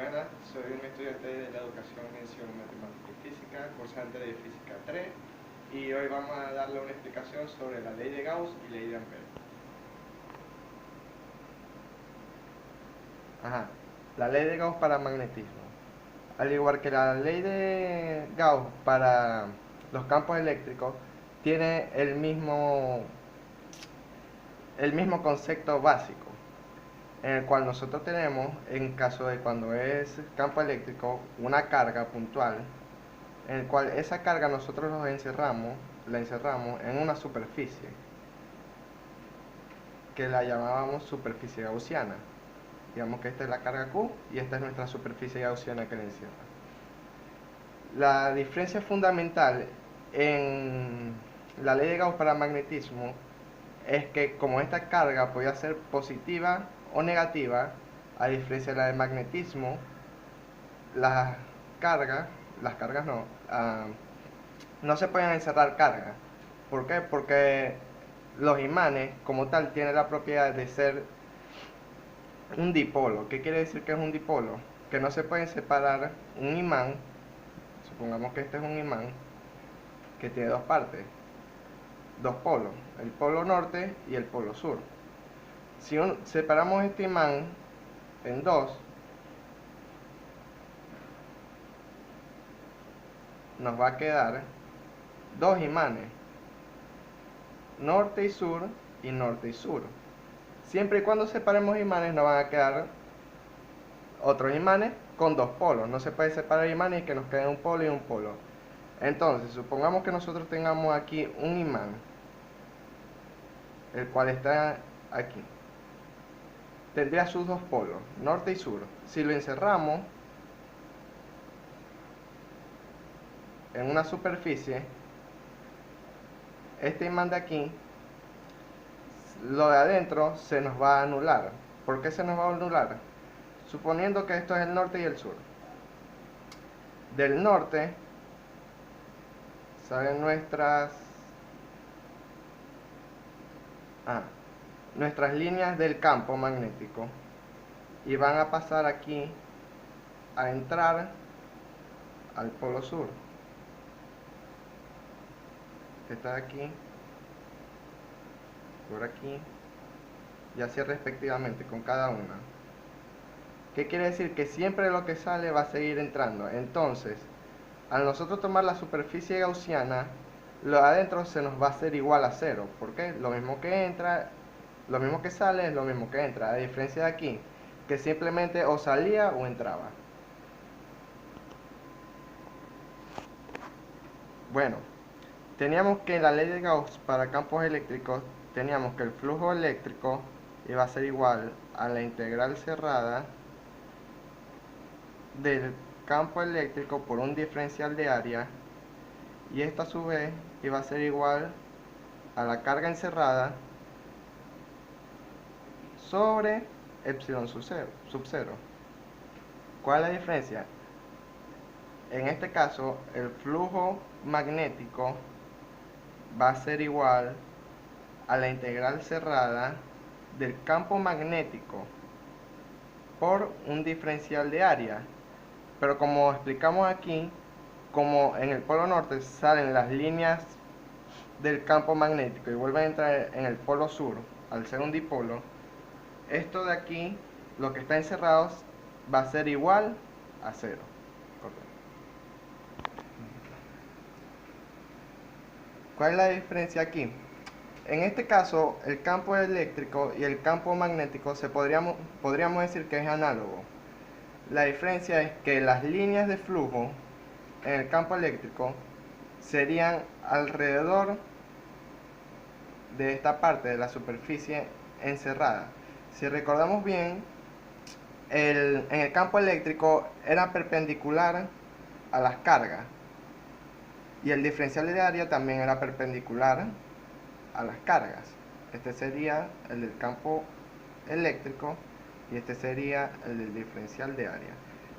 Buenas, soy un estudiante de la educación, mención matemática y física, cursante de física 3, y hoy vamos a darle una explicación sobre la ley de Gauss y ley de Ampère. La ley de Gauss para magnetismo. Al igual que la ley de Gauss para los campos eléctricos, tiene el mismo concepto básico, en el cual nosotros tenemos, en caso de cuando es campo eléctrico, una carga puntual, en el cual esa carga nosotros la encerramos en una superficie, que la llamábamos superficie gaussiana. Digamos que esta es la carga Q y esta es nuestra superficie gaussiana que la encierra. La diferencia fundamental en la ley de Gauss para magnetismo es que como esta carga podía ser positiva o negativa, a diferencia de la de magnetismo, las cargas no se pueden encerrar cargas. ¿Por qué? Porque los imanes como tal tienen la propiedad de ser un dipolo. ¿Qué quiere decir que es un dipolo? Que no se pueden separar un imán. Supongamos que este es un imán que tiene dos partes, dos polos, el polo norte y el polo sur. Si separamos este imán en dos, nos va a quedar dos imanes, norte y sur y norte y sur. Siempre y cuando separemos imanes nos van a quedar otros imanes con dos polos. No se puede separar imanes y que nos quede un polo y un polo. Entonces, supongamos que nosotros tengamos aquí un imán, el cual está aquí. Tendría sus dos polos, norte y sur. Si lo encerramos en una superficie, este imán de aquí, lo de adentro se nos va a anular. ¿Por qué se nos va a anular? Suponiendo que esto es el norte y el sur. Del norte salen nuestras líneas del campo magnético y van a pasar aquí a entrar al polo sur. Está aquí, por aquí y así respectivamente con cada una. ¿Qué quiere decir? Que siempre lo que sale va a seguir entrando. Entonces, al nosotros tomar la superficie gaussiana, lo de adentro se nos va a hacer igual a cero. ¿Por qué? Lo mismo que entra, lo mismo que sale es lo mismo que entra. A diferencia de aquí, que simplemente o salía o entraba. Bueno, teníamos que en la ley de Gauss para campos eléctricos, teníamos que el flujo eléctrico iba a ser igual a la integral cerrada del campo eléctrico por un diferencial de área, y esta a su vez iba a ser igual a la carga encerrada sobre epsilon sub 0. ¿Cuál es la diferencia? En este caso, el flujo magnético va a ser igual a la integral cerrada del campo magnético por un diferencial de área. Pero como explicamos aquí, como en el polo norte salen las líneas del campo magnético y vuelven a entrar en el polo sur, al ser un dipolo, esto de aquí, lo que está encerrado, va a ser igual a cero. ¿Cuál es la diferencia aquí? En este caso, el campo eléctrico y el campo magnético podríamos decir que es análogo. La diferencia es que las líneas de flujo en el campo eléctrico serían alrededor de esta parte de la superficie encerrada. Si recordamos bien, en el campo eléctrico era perpendicular a las cargas y el diferencial de área también era perpendicular a las cargas. Este sería el del campo eléctrico y este sería el del diferencial de área.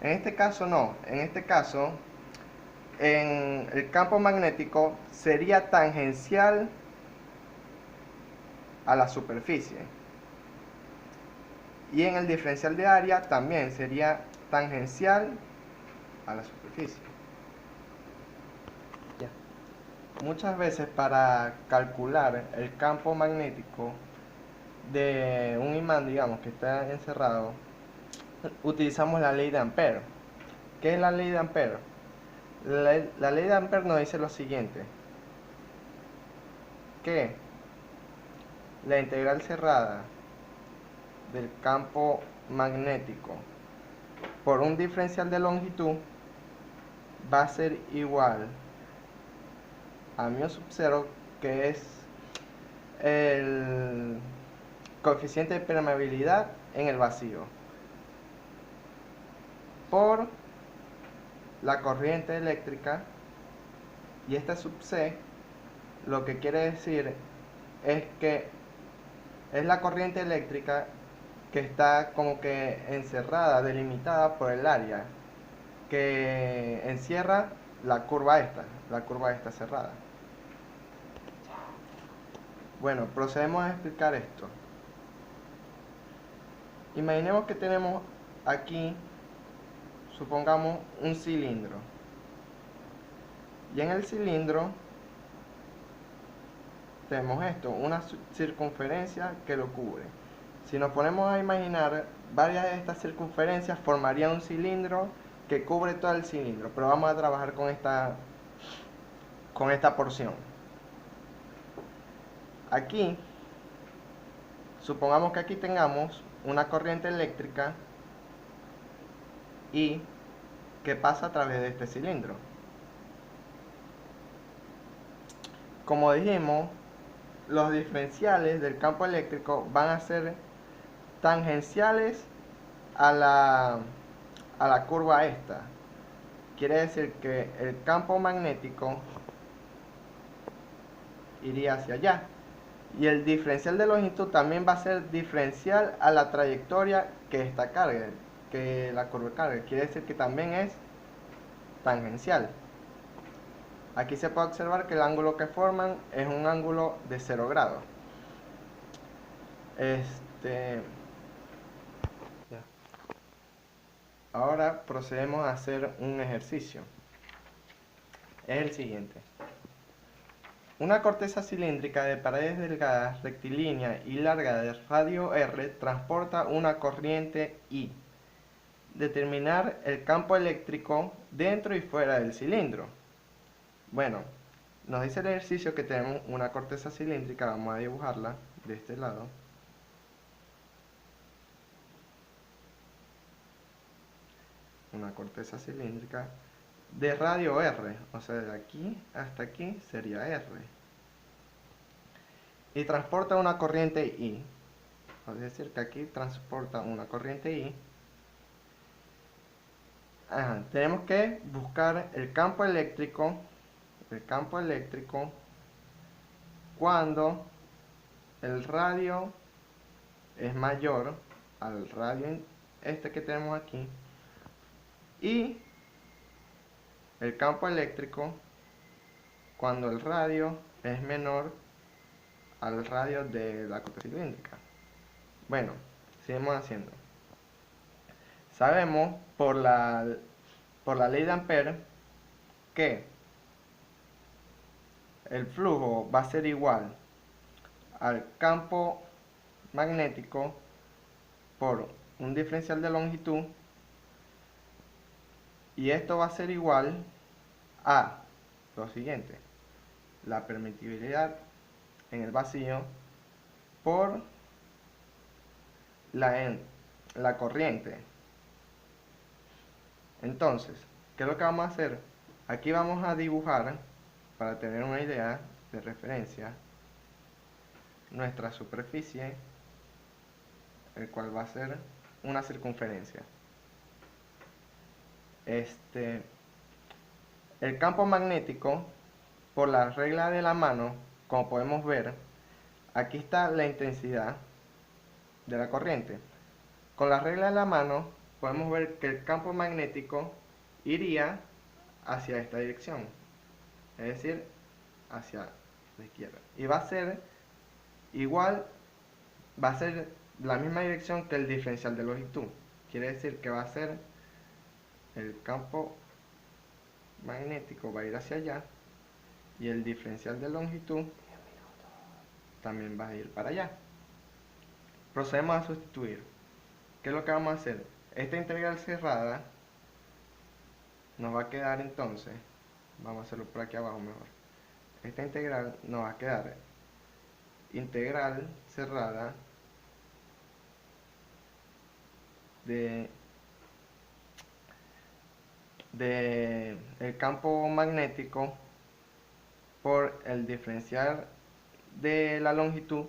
En este caso no, en este caso en el campo magnético sería tangencial a la superficie y en el diferencial de área también sería tangencial a la superficie. Ya. Muchas veces para calcular el campo magnético de un imán, digamos, que está encerrado, utilizamos la ley de Ampère. ¿Qué es la ley de Ampère? La ley de Ampère nos dice lo siguiente, que la integral cerrada del campo magnético por un diferencial de longitud va a ser igual a μ sub 0, que es el coeficiente de permeabilidad en el vacío, por la corriente eléctrica, y esta sub c lo que quiere decir es que es la corriente eléctrica que está como que encerrada, delimitada por el área que encierra la curva esta cerrada. Bueno, procedemos a explicar esto. Imaginemos que tenemos aquí, supongamos, un cilindro. Y en el cilindro tenemos esto, una circunferencia que lo cubre. Si nos ponemos a imaginar, varias de estas circunferencias formarían un cilindro que cubre todo el cilindro, pero vamos a trabajar con esta porción. Aquí, supongamos que aquí tengamos una corriente eléctrica y que pasa a través de este cilindro. Como dijimos, los diferenciales del campo eléctrico van a ser tangenciales a la curva esta. Quiere decir que el campo magnético iría hacia allá. Y el diferencial de longitud también va a ser diferencial a la trayectoria que esta carga, que la curva carga. Quiere decir que también es tangencial. Aquí se puede observar que el ángulo que forman es un ángulo de 0 grados. Ahora procedemos a hacer un ejercicio. Es el siguiente. Una corteza cilíndrica de paredes delgadas, rectilínea y larga de radio R transporta una corriente I. Determinar el campo eléctrico dentro y fuera del cilindro. Bueno, nos dice el ejercicio que tenemos una corteza cilíndrica, vamos a dibujarla de este lado. Una corteza cilíndrica de radio R, o sea, de aquí hasta aquí sería R. Y transporta una corriente I. Es decir, que aquí transporta una corriente I. Tenemos que buscar el campo eléctrico cuando el radio es mayor al radio este que tenemos aquí, y el campo eléctrico cuando el radio es menor al radio de la corteza cilíndrica. Bueno, seguimos haciendo. Sabemos por la ley de Ampère que el flujo va a ser igual al campo magnético por un diferencial de longitud, y esto va a ser igual a lo siguiente: la permitividad en el vacío por la corriente. Entonces, ¿qué es lo que vamos a hacer? Aquí vamos a dibujar, para tener una idea de referencia, nuestra superficie, el cual va a ser una circunferencia. El campo magnético, por la regla de la mano, como podemos ver, aquí está la intensidad de la corriente. Con la regla de la mano podemos ver que el campo magnético iría hacia esta dirección, es decir, hacia la izquierda, y va a ser igual, va a ser la misma dirección que el diferencial de longitud. Quiere decir que va a ser el campo magnético va a ir hacia allá y el diferencial de longitud también va a ir para allá. Procedemos a sustituir. ¿Qué es lo que vamos a hacer? Esta integral cerrada nos va a quedar entonces, vamos a hacerlo por aquí abajo mejor. Esta integral nos va a quedar integral cerrada de el campo magnético por el diferencial de la longitud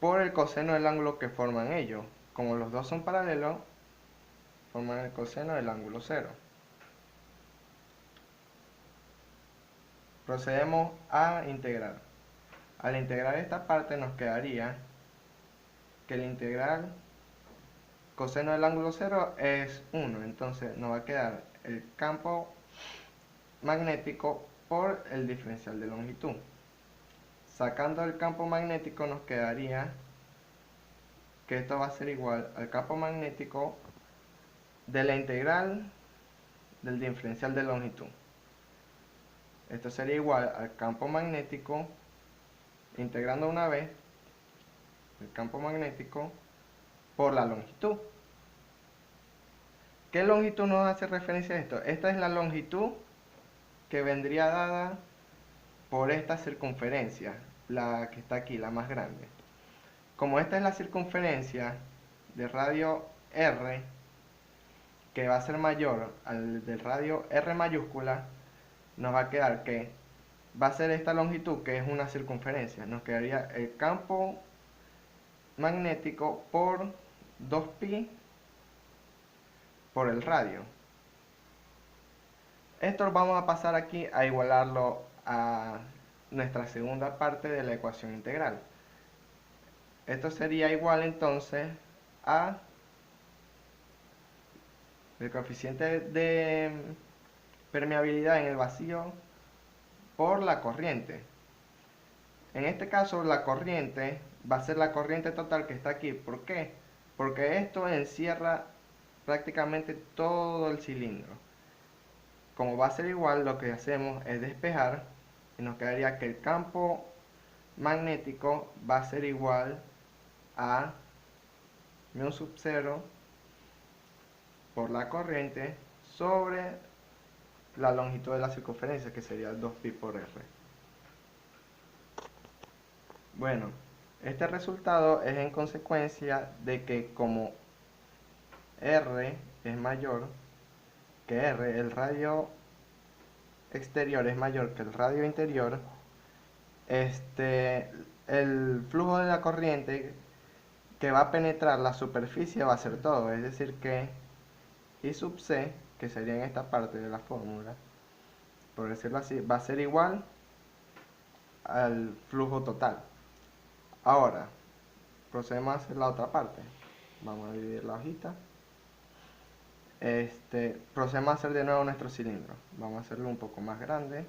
por el coseno del ángulo que forman ellos. Como los dos son paralelos, forman el coseno del ángulo cero. Procedemos a integrar. Al integrar esta parte nos quedaría que el integral coseno del ángulo cero es 1. Entonces nos va a quedar el campo magnético por el diferencial de longitud. Sacando el campo magnético nos quedaría que esto va a ser igual al campo magnético de la integral del diferencial de longitud. Esto sería igual al campo magnético, integrando una vez el campo magnético por la longitud. ¿Qué longitud nos hace referencia a esto? Esta es la longitud que vendría dada por esta circunferencia, la que está aquí, la más grande. Como esta es la circunferencia de radio R, que va a ser mayor al del radio R mayúscula, nos va a quedar que va a ser esta longitud, que es una circunferencia. Nos quedaría el campo magnético por 2pi por el radio. Esto vamos a pasar aquí a igualarlo a nuestra segunda parte de la ecuación integral. Esto sería igual entonces a el coeficiente de permeabilidad en el vacío por la corriente. En este caso la corriente va a ser la corriente total que está aquí. ¿Por qué? Porque esto encierra prácticamente todo el cilindro. Como va a ser igual, lo que hacemos es despejar y nos quedaría que el campo magnético va a ser igual a mu sub 0 por la corriente sobre la longitud de la circunferencia, que sería 2pi por r. Bueno, este resultado es en consecuencia de que como r es mayor que r, el radio exterior es mayor que el radio interior, el flujo de la corriente que va a penetrar la superficie va a ser todo, es decir que I sub c, que sería en esta parte de la fórmula, por decirlo así, va a ser igual al flujo total. Ahora, procedemos a hacer la otra parte. Vamos a dividir la hojita. Procedemos a hacer de nuevo nuestro cilindro. Vamos a hacerlo un poco más grande.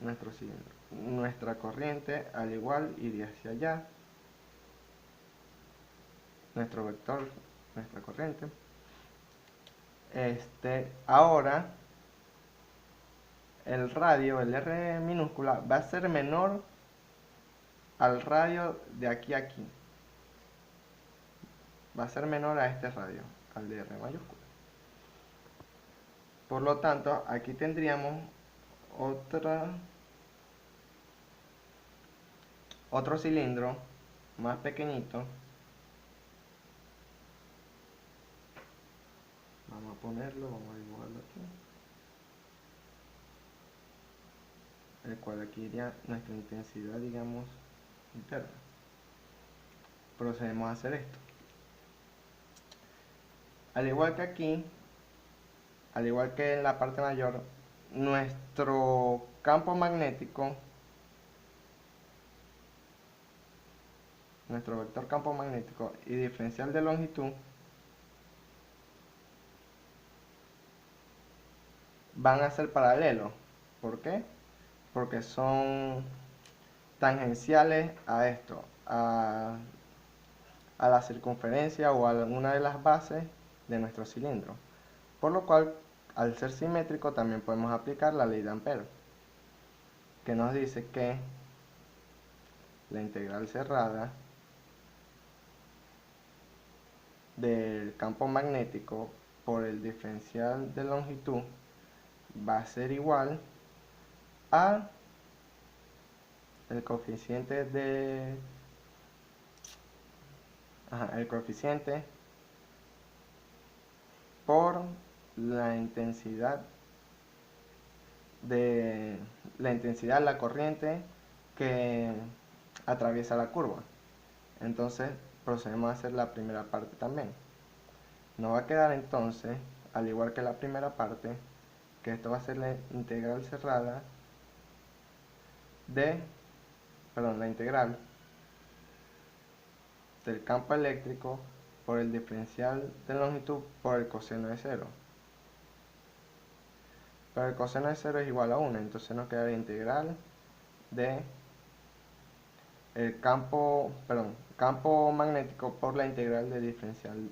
Nuestro cilindro. Nuestra corriente, al igual, iría hacia allá. Nuestro vector, nuestra corriente. Ahora, el radio, el R minúscula, va a ser menor al radio de aquí a aquí. Va a ser menor a este radio, al de R mayúscula. Por lo tanto, aquí tendríamos otro cilindro más pequeñito. Vamos a ponerlo, vamos a dibujarlo aquí. El cual aquí iría nuestra intensidad, digamos, interna. Procedemos a hacer esto. Al igual que aquí, al igual que en la parte mayor, nuestro campo magnético, nuestro vector campo magnético y diferencial de longitud van a ser paralelos. ¿Por qué? Porque son tangenciales a esto, a la circunferencia o a alguna de las bases de nuestro cilindro. Por lo cual, al ser simétrico, también podemos aplicar la ley de Ampère, que nos dice que la integral cerrada del campo magnético por el diferencial de longitud va a ser igual a el coeficiente el coeficiente por la intensidad de la corriente que atraviesa la curva. Entonces procedemos a hacer la primera parte también. Nos va a quedar entonces, al igual que la primera parte, que esto va a ser la integral cerrada la integral del campo eléctrico por el diferencial de longitud por el coseno de 0. Pero el coseno de 0 es igual a 1, entonces nos queda la integral de el campo magnético por la integral del diferencial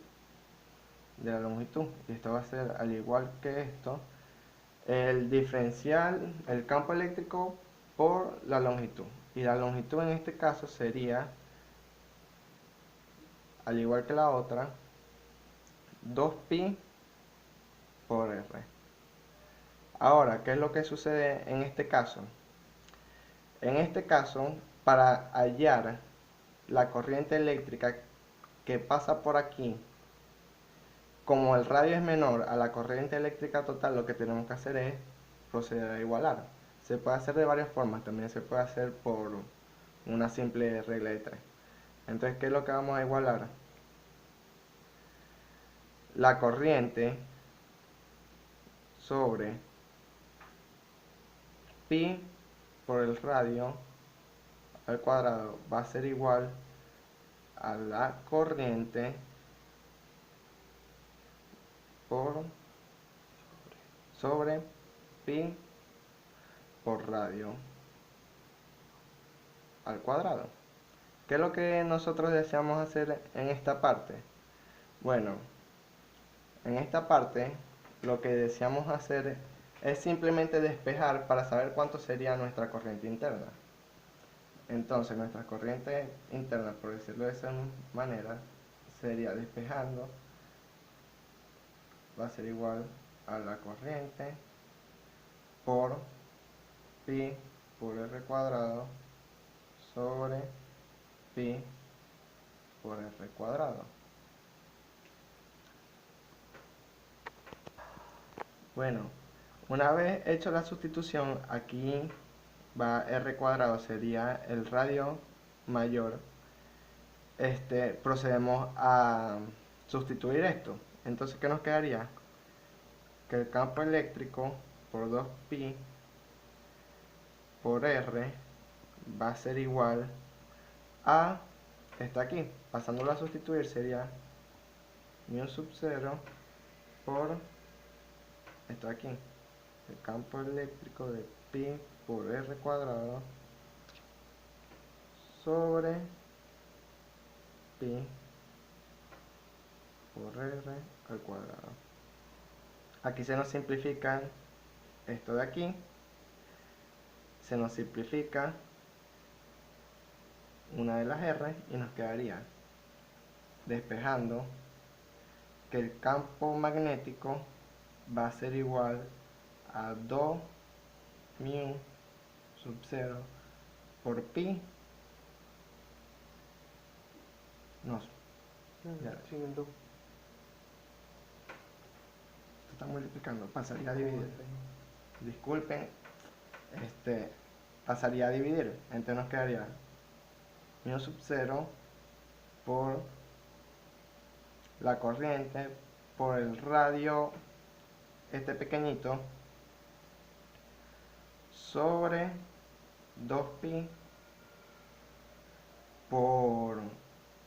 de la longitud. Y esto va a ser, al igual que esto, el diferencial, el campo eléctrico por la longitud. Y la longitud en este caso sería, al igual que la otra, 2pi por r. Ahora, ¿qué es lo que sucede en este caso? En este caso, para hallar la corriente eléctrica que pasa por aquí, como el radio es menor a la corriente eléctrica total, lo que tenemos que hacer es proceder a igualar. Se puede hacer de varias formas, también se puede hacer por una simple regla de 3. Entonces, ¿qué es lo que vamos a igualar? La corriente sobre pi por el radio al cuadrado va a ser igual a la corriente por sobre pi por radio al cuadrado. ¿Qué es lo que nosotros deseamos hacer en esta parte? Bueno, en esta parte lo que deseamos hacer es simplemente despejar para saber cuánto sería nuestra corriente interna. Entonces nuestra corriente interna, por decirlo de esa manera, sería despejando, va a ser igual a la corriente por pi por r cuadrado sobre pi por r cuadrado. Bueno, una vez hecho la sustitución, aquí va r cuadrado, sería el radio mayor. Procedemos a sustituir esto. Entonces, ¿qué nos quedaría? Que el campo eléctrico por 2pi por r va a ser igual a, está aquí, pasándolo a sustituir sería mu sub 0 por, esto aquí, el campo eléctrico de pi por r cuadrado sobre pi por r al cuadrado. Aquí se nos simplifica esto de aquí, se nos simplifica una de las r y nos quedaría despejando que el campo magnético va a ser igual a 2 mu sub 0 por pi. No, ya, siguiendo. Esto está multiplicando, pasaría a dividir. Disculpen, pasaría a dividir. Entonces nos quedaría mu sub 0 por la corriente por el radio pequeñito sobre 2pi por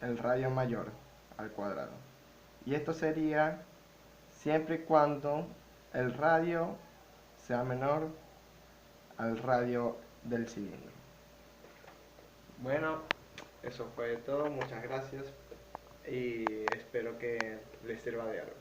el radio mayor al cuadrado. Y esto sería siempre y cuando el radio sea menor al radio del cilindro. Bueno, eso fue todo, muchas gracias y espero que les sirva de algo.